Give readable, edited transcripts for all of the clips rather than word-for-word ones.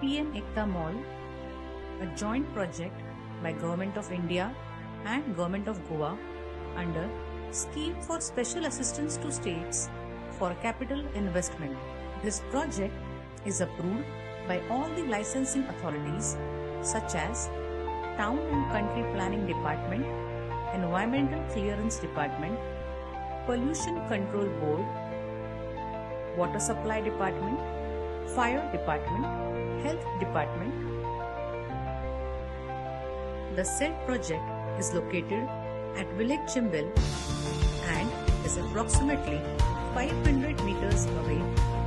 PM Ekta Mall, a joint project by Government of India and Government of Goa under Scheme for Special Assistance to States for Capital Investment. This project is approved by all the licensing authorities such as Town and Country Planning Department, Environmental Clearance Department, Pollution Control Board, Water Supply Department, Fire Department, Health Department. The said project is located at village Chimbel and is approximately 500 meters away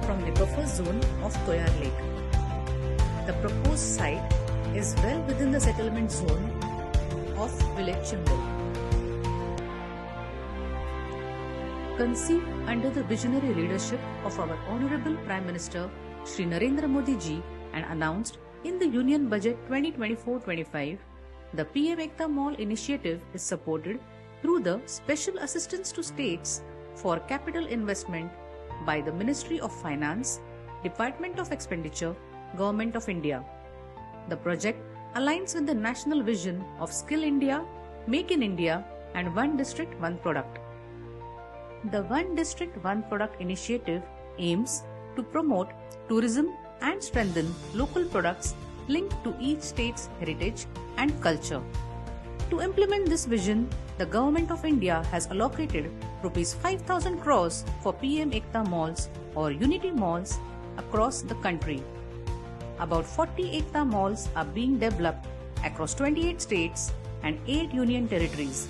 from the buffer zone of Toyyar Lake. The proposed site is well within the settlement zone of village Chimbel. Conceived under the visionary leadership of our Honorable Prime Minister Shri Narendra Modi ji and announced in the Union Budget 2024-25, the PM Ekta Mall initiative is supported through the Special Assistance to States for Capital Investment by the Ministry of Finance, Department of Expenditure, Government of India. The project aligns with the national vision of Skill India, Make in India and One District, One Product. The One District, One Product initiative aims to promote tourism and strengthen local products linked to each state's heritage and culture. To implement this vision, the Government of India has allocated Rs 5,000 crores for PM Ekta malls or Unity malls across the country. About 40 Ekta malls are being developed across 28 states and 8 union territories.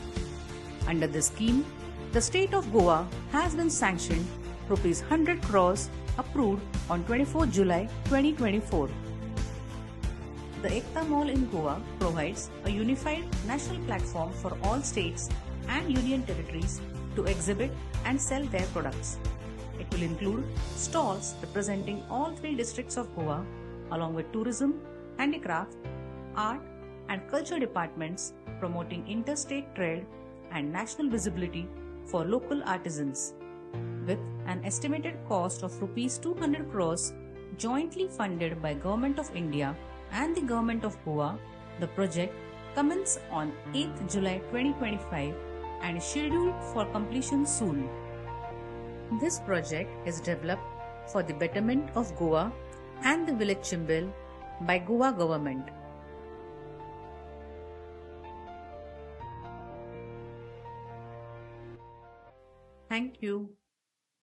Under this scheme, the state of Goa has been sanctioned Rs 100 crores approved on 24 July 2024. The Ekta Mall in Goa provides a unified national platform for all states and union territories to exhibit and sell their products. It will include stalls representing all 3 districts of Goa along with tourism, handicraft, art and culture departments promoting interstate trade and national visibility for local artisans. With an estimated cost of Rs 200 crores jointly funded by Government of India and the Government of Goa, the project commences on 8th July 2025 and is scheduled for completion soon. This project is developed for the betterment of Goa and the village Chimbel by Goa government. Thank you.